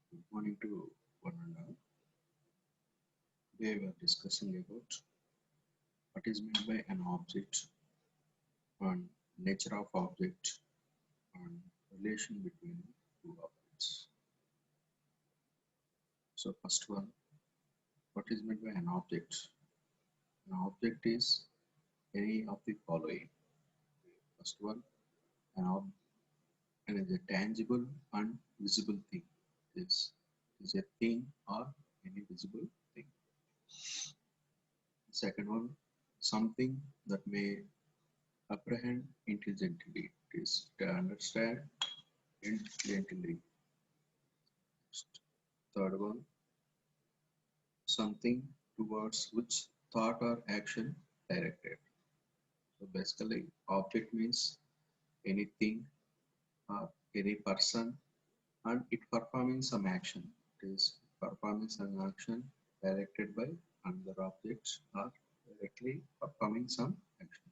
Good morning to one and all. Today we are discussing about what is meant by an object and nature of object and relation between two objects. So first one, what is meant by an object? An object is any of the following. First one, an object is a tangible and visible thing. This is a thing or any visible thing. Second one, something that may apprehend intelligently. It is to understand intelligently. Third one, something towards which thought or action directed. So basically, object means anything or any person and it performing some action. It is performing some action directed by another object or directly performing some action.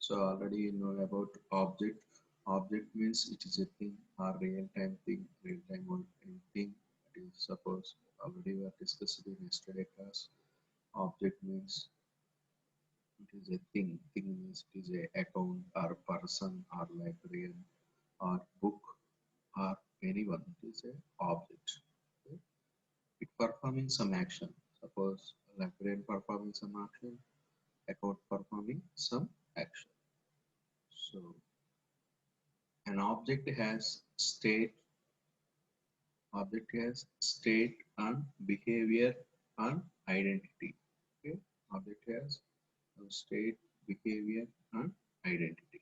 So already you know about object. Object means it is a thing or real-time thing, real-time or anything. That is suppose already we have discussed in yesterday class. Object means it is a thing. Thing means it is a account or person or librarian or book or anyone. It is a object. Okay? It performing some action. Suppose a librarian performing some action, account performing some action. So an object has state and behavior and identity. Okay? Object has state, behavior and identity.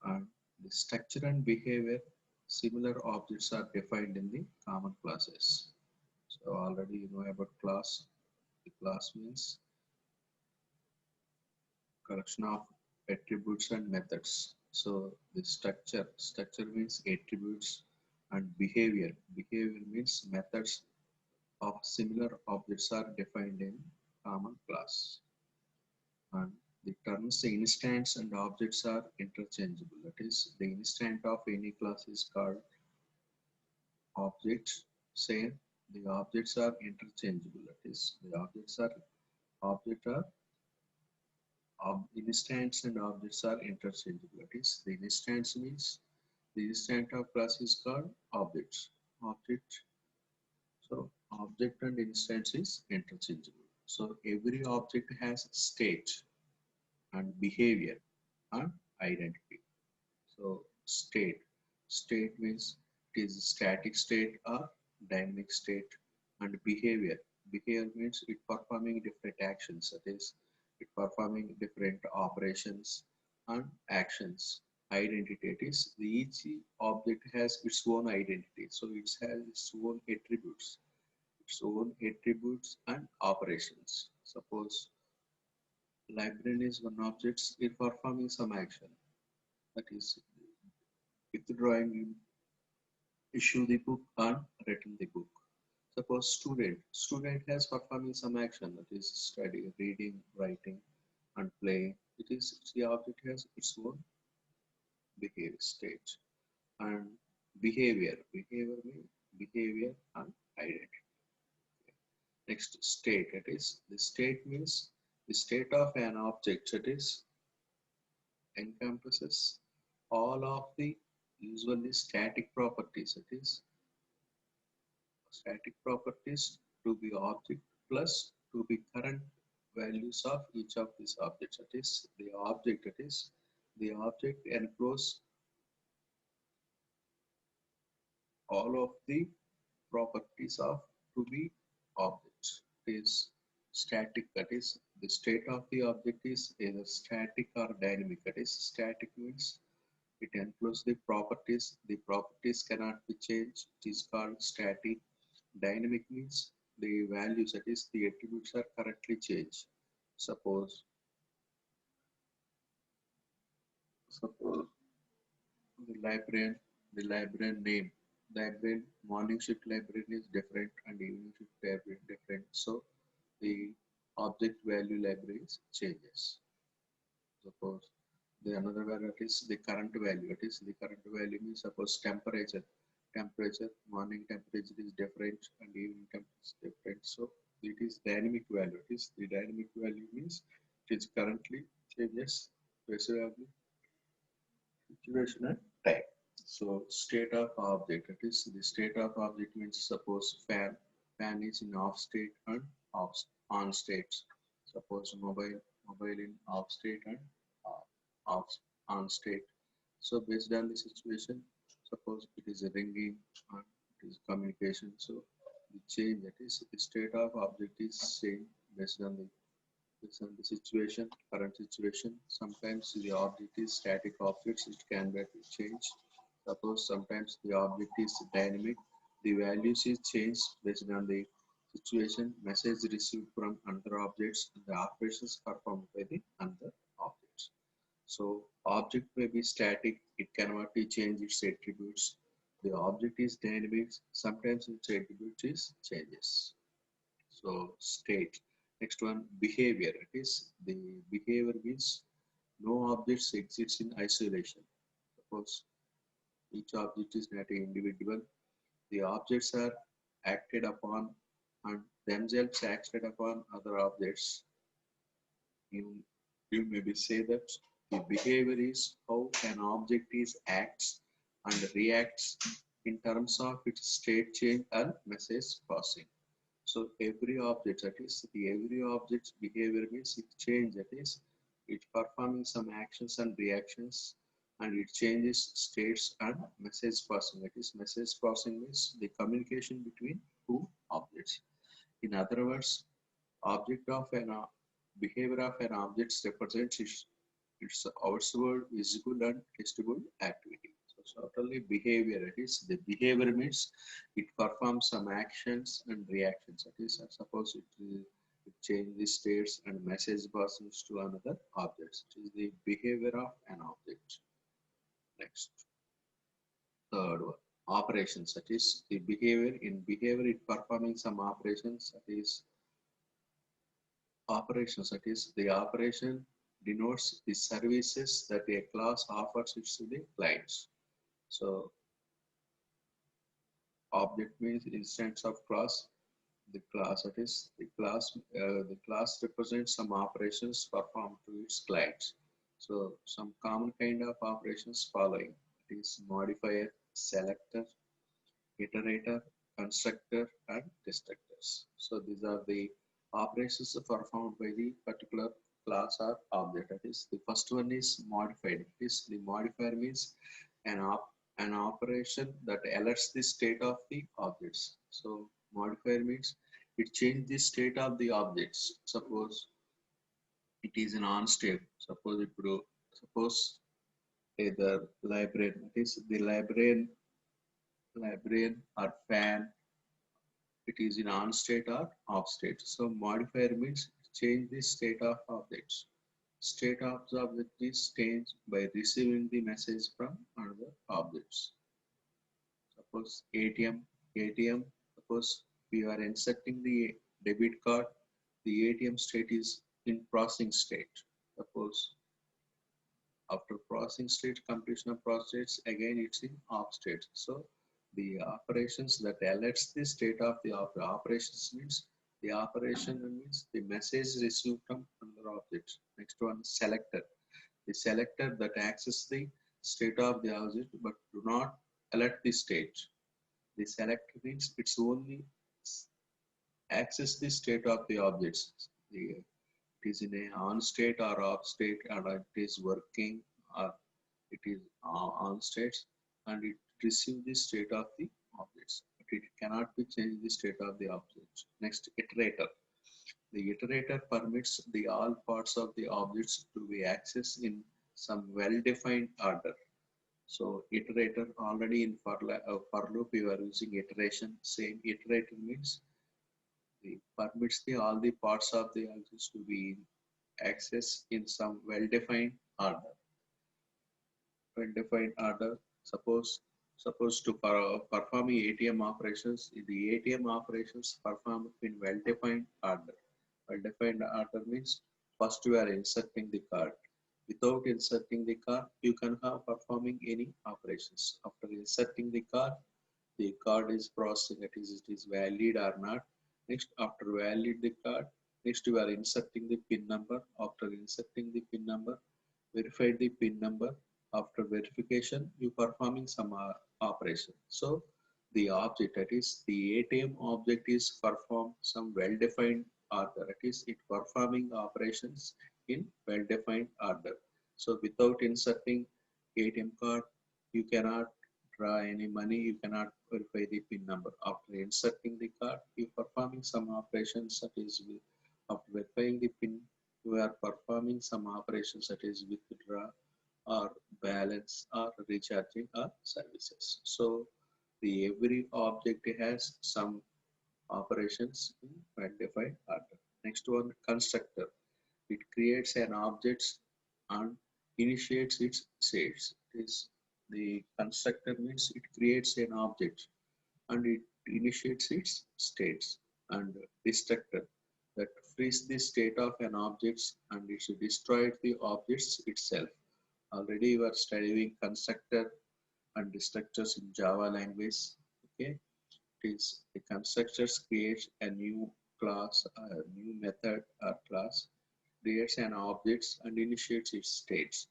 And the structure and behavior, similar objects are defined in the common classes. So already you know about class. The class means collection of attributes and methods. So the structure means attributes and behavior. Behavior means methods of similar objects are defined in common class. And the terms instance and objects are interchangeable. That is, the instant of any class is called object. Say the objects are interchangeable. That is, the object are instants and objects are interchangeable. That is, the instance means the instant of class is called objects. Object. So object and instance is interchangeable. So every object has state and behavior and identity. So state means it is static state or dynamic state, and behavior means it performing different actions, that is it performing different operations and actions. Identity, it is the each object has its own identity, so it has its own attributes and operations. Suppose librarian is one object, it performing some action, that is withdrawing, issue the book and return the book. Suppose student has performing some action, that is study, reading, writing and playing. It is the object has its own behavior state and behavior means behavior and identity. Next state, it is the state means the state of an object, that is encompasses all of the usually static properties, that is static properties to be object plus to be current values of each of these objects. That is the object enclose all of the properties of to be objects. It is static, that is the state of the object is either static or dynamic. That is static means it encloses the properties. The properties cannot be changed. It is called static. Dynamic means the values, that is the attributes are currently changed. Suppose suppose the librarian name. Librarian morning shift librarian is different and evening shift librarian different. So the object value libraries changes. Suppose the another value is the current value. It is the current value means suppose temperature. temperature, morning temperature is different and evening temperature is different. So it is dynamic value. It is the dynamic value means it is currently changes based on the situation and time. So state of object, that is the state of object means suppose fan is in off state and off on states. Suppose mobile in off state and off on state. So based on the situation, suppose it is a ringing and it is communication. So the change, that is the state of object is same based on the situation, current situation. Sometimes the object is static objects, it can be changed. Suppose sometimes the object is dynamic, the values is changed based on the situation, message received from another objects, and the operations performed by the another objects. So object may be static, it cannot be changed its attributes. The object is dynamic, sometimes its attributes is changes. So state. Next one, behavior. It is the behavior means no objects exists in isolation. Suppose each object is not an individual. The objects are acted upon and themselves acted upon other objects. You, you maybe say that the behavior is how an object is acts and reacts in terms of its state change and message passing. So every object, that is the every object's behavior means it change, that is it performing some actions and reactions and it changes states and message passing. That is message passing means the communication between two objects. In other words, object of an behavior of an object represents its outward, visible and testable activity. So certainly behavior, it is the behavior means it performs some actions and reactions. That is, suppose it changes states and message passes to another object. It is the behavior of an object. Next, third one, operations. That is the behavior. In behavior, it performing some operations. That is the operation denotes the services that a class offers it to the clients. So object means instance of class. The class, that is the class represents some operations performed to its clients. So some common kind of operations following. It is modifier, selector, iterator, constructor, and destructors. So these are the operations performed by the particular class or object. That is, the first one is modified. It is the modifier means an an operation that alerts the state of the objects. So modifier means it changes the state of the objects. Suppose it is an on state. Suppose either librarian. It is the librarian or fan, it is in on state or off state. So modifier means change the state of objects. State of the object is changed by receiving the message from another objects. Suppose ATM, suppose we are inserting the debit card, the ATM state is in processing state. Suppose after processing state, completion of process, again it's in off state. So the operations that alerts the state of the operations means the operation means the message received from another object. Next one, selector. The selector that access the state of the object but do not alert the state. The selector means it's only access the state of the objects. It is in a on state or off state, and it is working or it is on states, and it receives the state of the objects. But it cannot be changed the state of the objects. Next, iterator. The iterator permits the all parts of the objects to be accessed in some well-defined order. So iterator already in for loop you are using iteration. Same iterator means the permits the all the parts of the objects to be accessed in some well-defined order. Well-defined order. Suppose to perform ATM operations, the ATM operations performed in well-defined order. Well-defined order means first you are inserting the card. Without inserting the card, you can have performing any operations. After inserting the card, the card is processing, that is, it is valid or not. Next, after valid the card, next you are inserting the PIN number. After inserting the PIN number, verify the PIN number. After verification, you performing some operation. So the object, that is the ATM object, is perform some well-defined order. That is, it performing operations in well-defined order. So without inserting ATM card, you cannot draw any money, you cannot verify the PIN number. After inserting the card, you performing some operations, that is after verifying the PIN, you are performing some operations, that is withdraw or balance or recharging our services. So the every object has some operations in well-defined order. Next one, constructor. It creates an object and initiates its states. It is the constructor means it creates an object and it initiates its states. And destructor, that frees the state of an object and it destroys the objects itself. Already you are studying constructor and destructors in Java language. Okay, it is the constructors creates a new class, a new method or class, creates an object and initiates its states.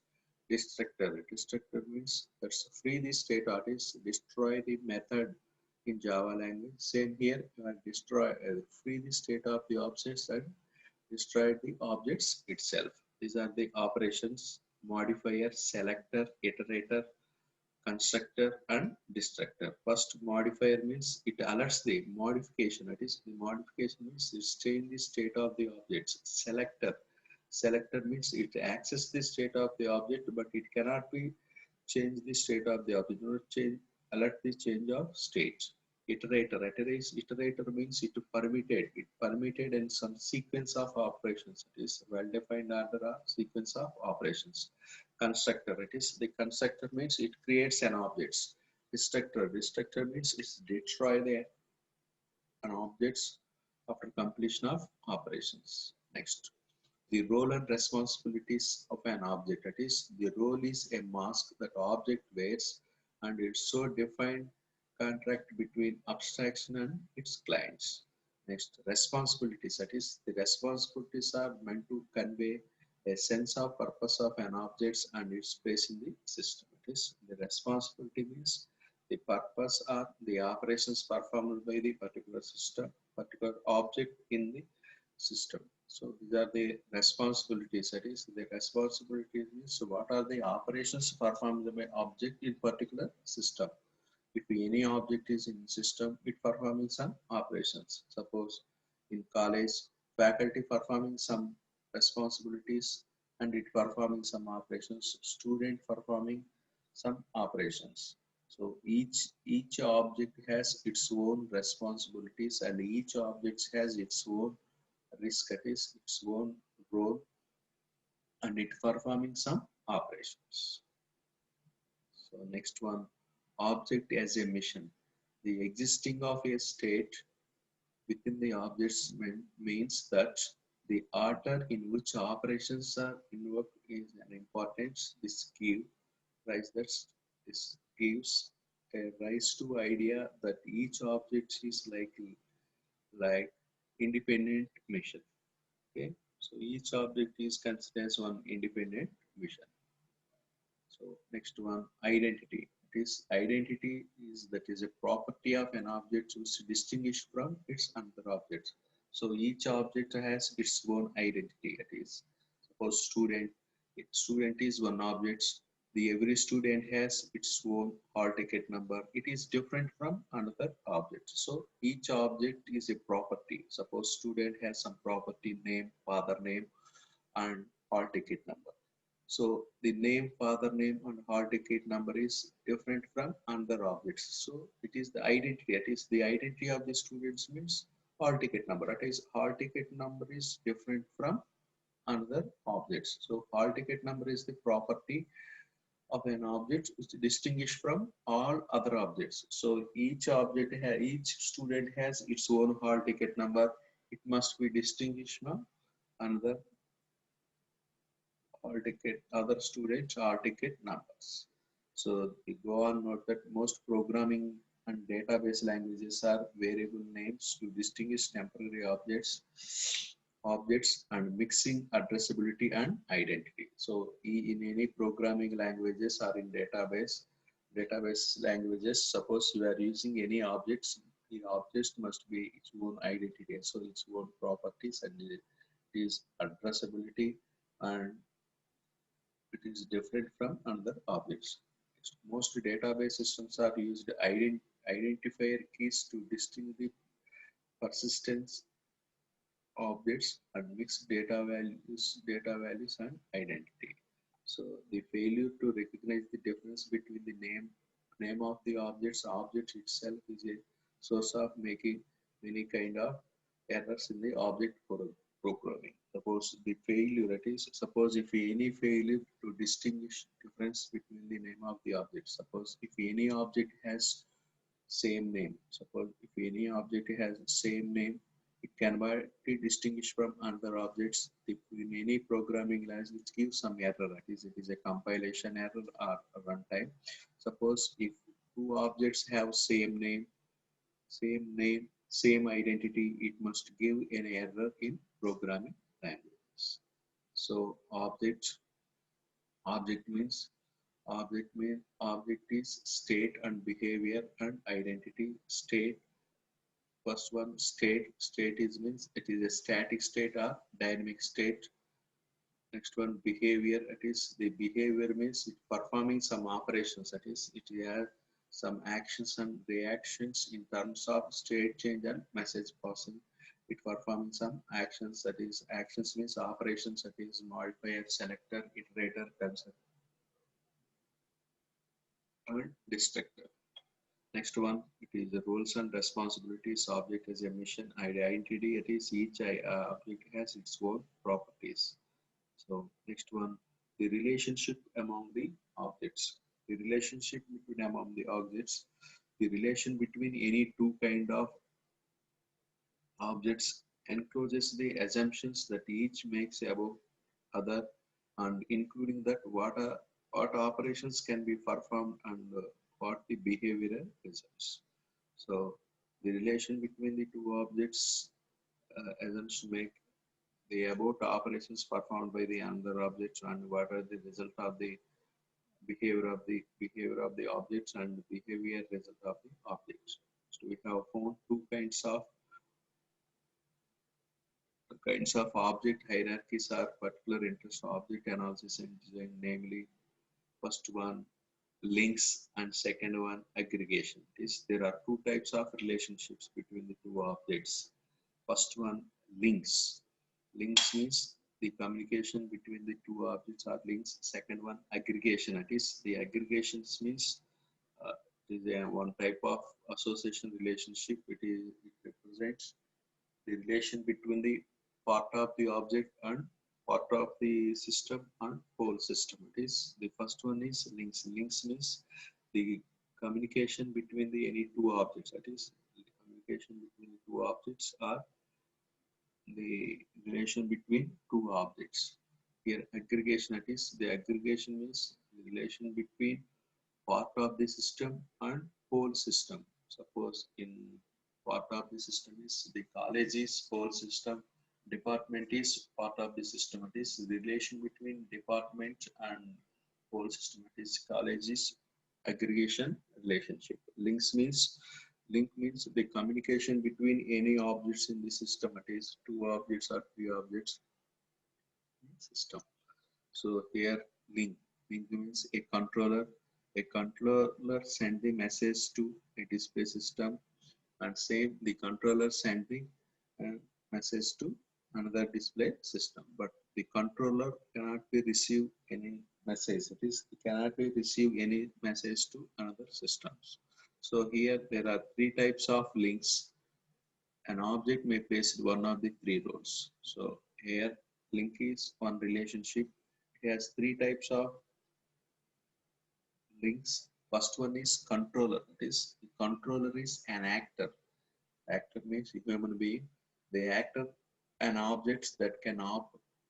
Destructor. Destructor means that's free the state, that is destroy the method in Java language. Same here, you are destroy free the state of the objects and destroy the objects itself. These are the operations: modifier, selector, iterator, constructor, and destructor. First, modifier means it alerts the modification. That is, the modification means it change the state of the objects. Selector. Selector means it access the state of the object, but it cannot be change the state of the object. Not change, alert the change of state. Iterator. Iterator means it permitted. It permitted in some sequence of operations. It is well-defined order or sequence of operations. Constructor. It is the constructor means it creates an object. Destructor. Destructor means it's destroy the an objects after completion of operations. Next, the role and responsibilities of an object. That is, the role is a mask that object wears and it's so defined contract between abstraction and its clients. Next, responsibilities. That is, the responsibilities are meant to convey a sense of purpose of an object and its place in the system. It is the responsibility means the purpose or the operations performed by the particular system, particular object in the system. So these are the responsibilities. That is, the responsibilities means what are the operations performed by object in particular system. If any object is in system, it performing some operations. Suppose in college, faculty performing some responsibilities and it performing some operations, student performing some operations. So each object has its own responsibilities and each object has its own risk, that is its own role, and it performing some operations. So next one, object as a mission. The existing of a state within the objects means that the order in which operations are invoked is an importance. This gives a rise to idea that each object is like independent mission. Okay, so each object is considered as one independent mission. So next one, identity. This identity is that is a property of an object which is distinguished from its other objects. So each object has its own identity. That is, suppose student. If student is one object, the every student has its own hall ticket number. It is different from another object. So each object is a property. Suppose student has some property name, father name, and hall ticket number. So the name, father name, and hall ticket number is different from other objects. So it is the identity. That is the identity of the students means hall ticket number. That is hall ticket number is different from another objects. So hall ticket number is the property of an object which is distinguished from all other objects. So each student has its own hall ticket number. It must be distinguished from another hall ticket, other students hall ticket numbers. So we go on note that most programming and database languages are variable names to distinguish temporary objects and mixing addressability and identity. So in any programming languages or in database languages, suppose you are using any objects, the objects must be its own identity, so its own properties, and it is addressability, and it is different from another objects. Most database systems are used identifier keys to distinguish the persistence objects and mix data values and identity. So the failure to recognize the difference between the name of the object itself is a source of making many kind of errors in the object programming. Suppose the failure, that is, suppose if any failure to distinguish difference between the name of the object. Suppose if any object has same name. Suppose if any object has same name, it cannot be distinguished from other objects. If in any programming language gives some error, that is, it is a compilation error or a runtime. Suppose if two objects have same identity, it must give an error in programming languages. So object means object is state and behavior and identity. First one, state is means it is a static state or dynamic state. Next one, behavior, it is the behavior means it performing some operations, that is it has some actions and reactions in terms of state change and message passing. It performing some actions, that is actions means operations, that is modifier, selector, iterator, constructor and destructor. Next one, it is the roles and responsibilities. Object has a mission, identity. It is each object has its own properties. So next one, the relationship among the objects. The relationship between among the objects. The relation between any two kind of objects encloses the assumptions that each makes about other, and including that what operations can be performed and what the behavioral results. So the relation between the two objects assumes make the about operations performed by the another objects and what are the result of the behavior of the objects and behavior result of the objects. So we have found two kinds of object hierarchies are particular interest object analysis and design, namely first one links and second one aggregation. Is there are two types of relationships between the two objects. First one, links. Links means the communication between the two objects are links. Second one, aggregation. That is the aggregations means uh, it is one type of association relationship. It represents the relation between the part of the object and part of the system and whole system. It is the first one is links. Links means the communication between the any two objects. That is the communication between the two objects are the relation between two objects. Here aggregation, that is the aggregation means the relation between part of the system and whole system. Suppose in part of the system is the college is whole system, department is part of the system. It is the relation between department and whole system. It is college is aggregation relationship. Link means the communication between any objects in the system. It is two objects or three objects in the system. So here link. Link means a controller. A controller send the message to a display system, and same the controller send the message to another display system. But the controller cannot be receive any message. It is it cannot be receive any message to another systems. So here there are three types of links. An object may place one of the three roles. So here link is one relationship. It has three types of links. First one is controller. That is the controller is an actor. Actor means a human being. The actor an objects that can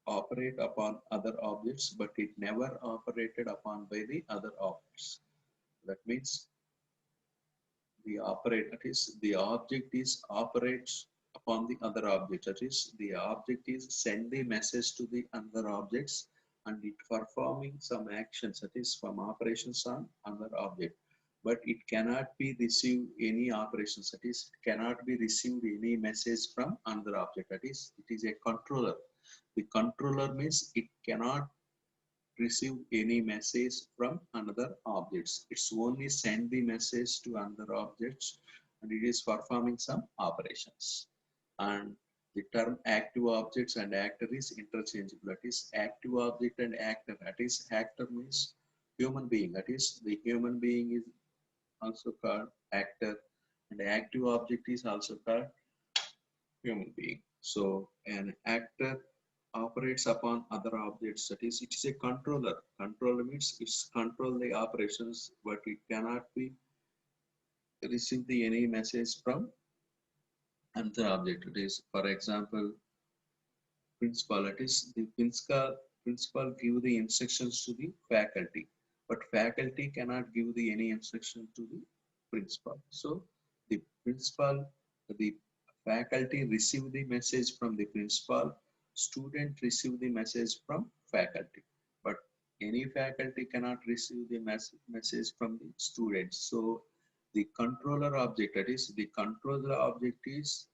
operate upon other objects, but it never operated upon by the other objects. That means the operate, that is the object is operates upon the other object, that is the object is send the message to the other objects and it performing some actions, that is some operations on other object, but it cannot be receive any operations, that is it cannot be received any message from another object, that is it is a controller. The controller means it cannot receive any message from another objects. It's only send the message to another objects and it is performing some operations. And the term active objects and actor is interchangeable. That is active object and actor. That is actor means human being. That is the human being is also called actor and active object is also called human being. So an actor operates upon other objects. That is, it is a controller. Controller means it's control the operations, but it cannot be receive the any message from another object. It is, for example, principal. It is the principal give the instructions to the faculty, but faculty cannot give the any instruction to the principal. So the principal, the faculty receive the message from the principal, student receive the message from faculty, but any faculty cannot receive the message from the students. So the controller object, that is the controller object is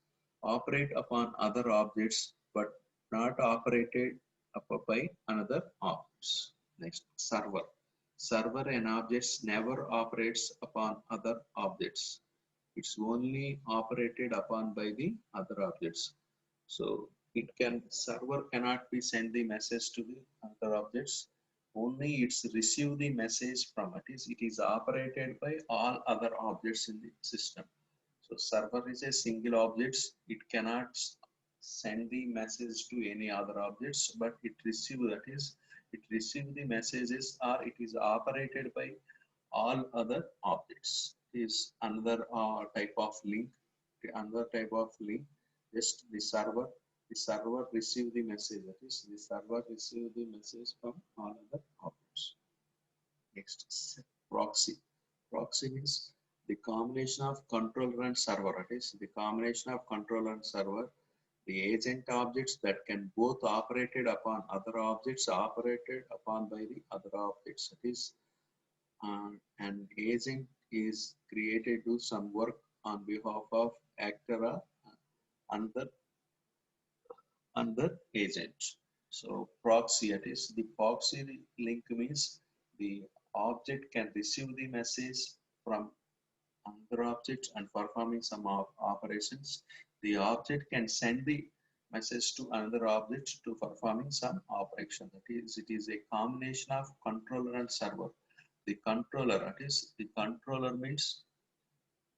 operate upon other objects but not operated up by another objects. Next, server. Server and objects never operates upon other objects. It's only operated upon by the other objects. So it can server cannot be send the message to the other objects. Only it's receive the message from it. It is operated by all other objects in the system. So server is a single object. It cannot send the message to any other objects, but it receive, that is, it receive the messages or it is operated by all other objects. Is another type of link. Another type of link. Just the server. The server receive the message. That is, the server receive the message from all other objects. Next, proxy. Proxy means the combination of controller and server. That is the combination of controller and server. The agent objects that can both operated upon other objects operated upon by the other objects. That is, an agent is created to some work on behalf of actor or another agent. So proxy, that is the proxy link means the object can receive the message from another object and performing some operations. The object can send the message to another object to performing some operation. That is, it is a combination of controller and server. The controller, that is, the controller means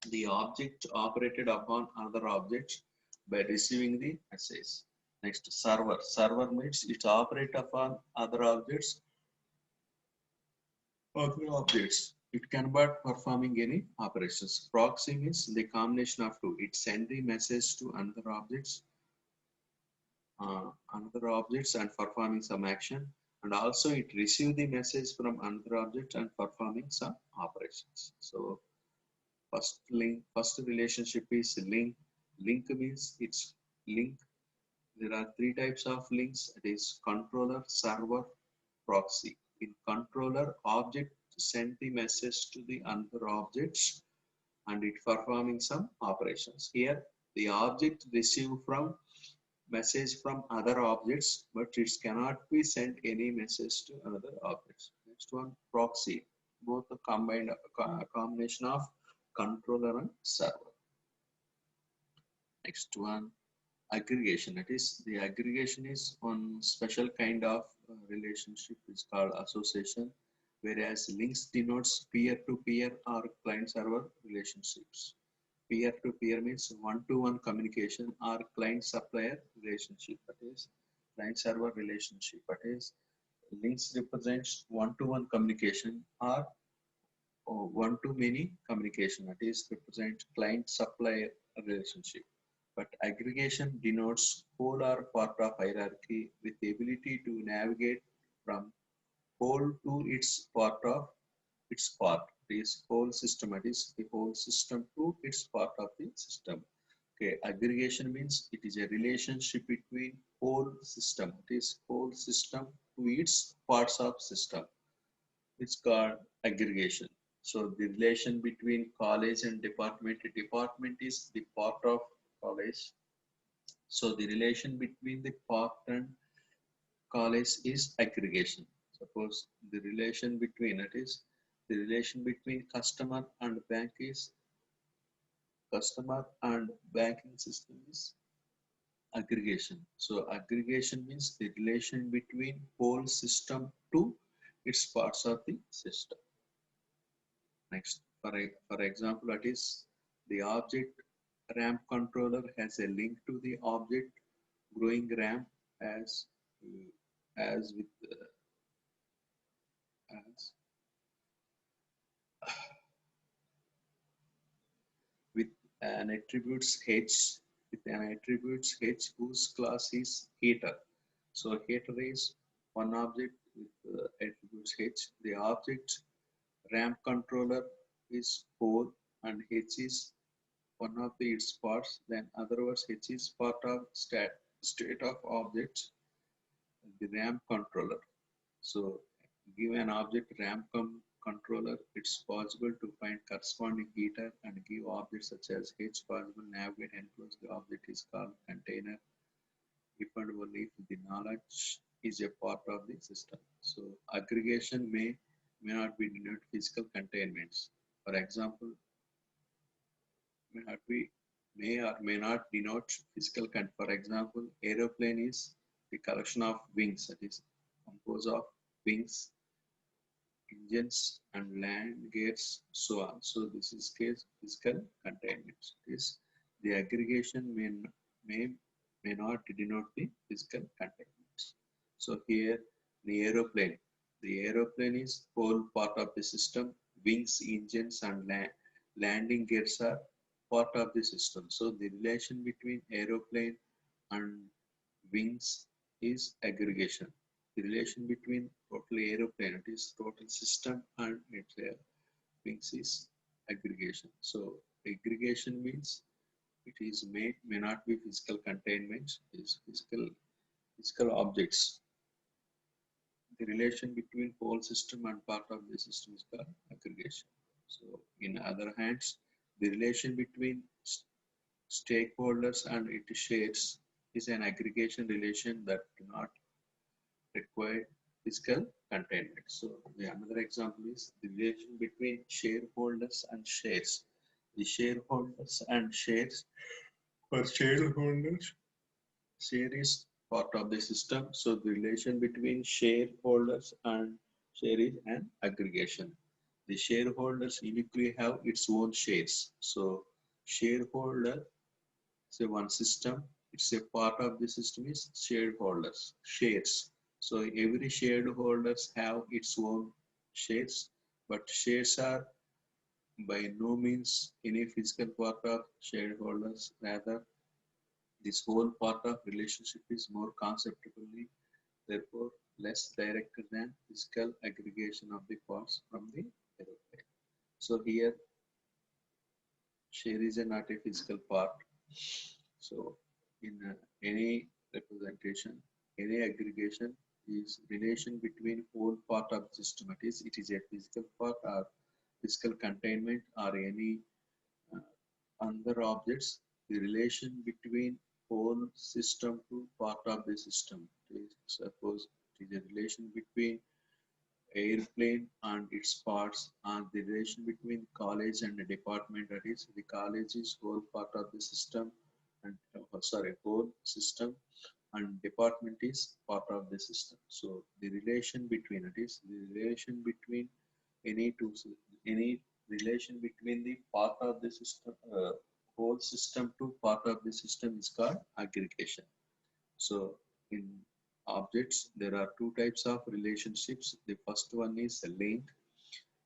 the object operated upon other objects by receiving the message. Next, server. Server means it operates upon other objects. It cannot performing any operations. Proxy means the combination of two. It sends the message to another objects and performing some action, and also it receive the message from another object and performing some operations. So first relationship is link. Link means it's link. There are three types of links. It is controller, server, proxy. In controller, object send the message to the other objects and it performing some operations. Here, the object receive from message from other objects, but it cannot be sent any message to another objects. Next one, proxy. Both the combination of controller and server. Next one, aggregation. That is, the aggregation is one special kind of relationship. It's called association, whereas links denotes peer-to-peer or client-server relationships. Peer-to-peer means one-to-one communication or client-supplier relationship. That is, client-server relationship. That is, links represents one-to-one communication or one-to-many communication. That is, represent client-supplier relationship. But aggregation denotes whole or part of hierarchy with the ability to navigate from whole to its part of its part. is whole system. It is the whole system to its part of the system. Okay, aggregation means it is a relationship between whole system. It is whole system to its parts of system. It's called aggregation. So the relation between college and department. Department is the part of college. So the relation between the part and college is aggregation. Suppose the relation between it is the relation between customer and bank is customer and banking system is aggregation. So aggregation means the relation between whole system to its parts of the system. Next, for example, that is the object ramp controller has a link to the object growing ramp as as with as with an attributes h with an attributes h whose class is heater. So heater is one object with attributes h. The object ramp controller is 4 and h is one of its parts. Then otherwise h is part of state of object, the ramp controller. So give an object ramp controller, it's possible to find corresponding heater and give objects such as H possible navigate and close the object is called container if and only if the knowledge is a part of the system. So aggregation may not be denote physical containments. For example, may not be may or may not denote physical For example, aeroplane is the collection of wings, that is composed of wings, engines and land gears, so on. So this is case physical containment. This the aggregation may may not denote the physical containment. So here the aeroplane is whole part of the system. Wings, engines, and landing gears are part of the system. So the relation between aeroplane and wings is aggregation. The relation between total aeroplane, it is total system, and its wings is aggregation. So aggregation means it is may not be physical containment, it is physical objects. The relation between whole system and part of the system is called aggregation. So in other hands, the relation between stakeholders and its shares is an aggregation relation that do not require physical containment. So another example is the relation between shareholders and shares. The shareholders and shares, for shareholders, share is part of the system. So the relation between shareholders and share is an aggregation. The shareholders uniquely have its own shares. So shareholder, say one system, it's a part of the system is shareholders, shares. So every shareholders have its own shares, but shares are by no means any physical part of shareholders. Rather, this whole part of relationship is more conceptually, therefore less direct than physical aggregation of the parts from the aeroplane. So here, share is not a physical part. So in any representation, any aggregation is relation between whole part of the system. It is a physical part or physical containment or any other objects. The relation between whole system to part of the system. Suppose it is a relation between airplane and its parts and the relation between college and the department, that is the college is whole part of the system and whole system and department is part of the system. So the relation between the relation between any two any relation between the part of the system whole system to part of the system is called aggregation. So in objects, there are two types of relationships. The first one is a link.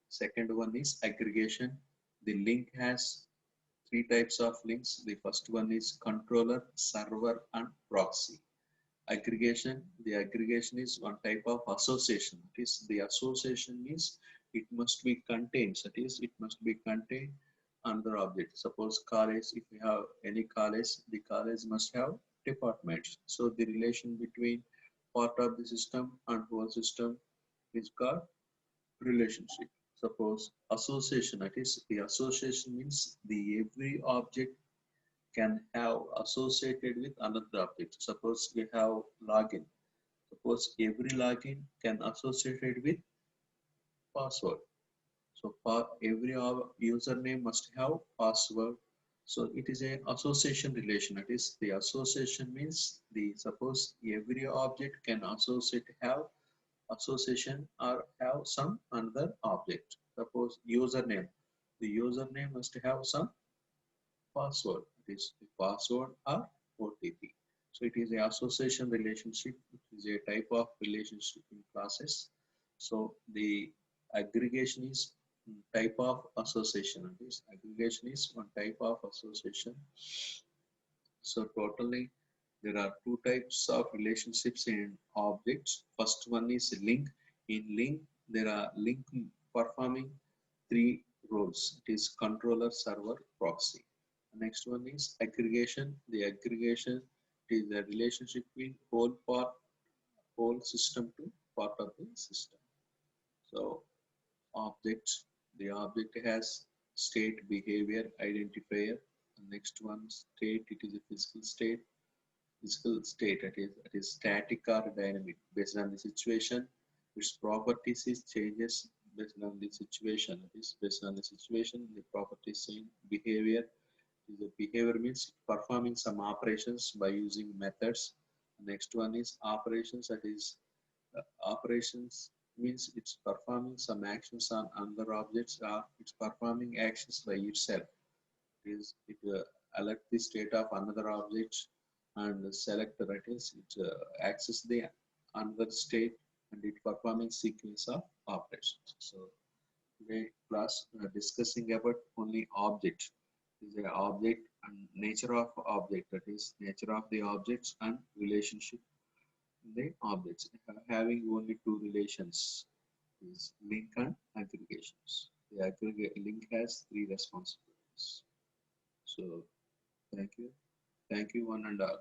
Second one is aggregation. The link has three types of links. The first one is controller, server, and proxy. Aggregation, the aggregation is one type of association. It is the association means it must be contained. That is, it must be contained under object. Suppose college, if we have any college, the college must have departments. So the relation between part of the system and whole system is called relationship. Suppose association, that is, the association means the every object can have associated with another object. Suppose we have login. Suppose every login can associate it with password. So every username must have password. So it is a association relation. That is, the association means the suppose every object can have association or have some another object. Suppose username. The username must have some password. It is the password or OTP. So it is a association relationship. It is a type of relationship in classes. So the aggregation is type of association. This aggregation is one type of association. So totally there are two types of relationships in objects. First one is link. In link there are link performing three roles. It is controller, server, proxy. The next one is aggregation. The aggregation is the relationship between whole system to part of the system. So object, the object has state, behavior, identifier. The next one state, it is a physical state, that is static or dynamic based on the situation. Its properties is changes based on the situation. That is based on the situation, the properties in behavior. The behavior means performing some operations by using methods. The next one is operations, that is operations means it's performing some actions on other objects, or it's performing actions by itself. It alert the state of another object and select, that is it access the another state, and it performing sequence of operations. So today class discussing about only object. Is the object and nature of object, that is nature of the objects and relationship in the objects. Having only two relations is link and aggregations. The aggregate link has three responsibilities. So thank you one and all.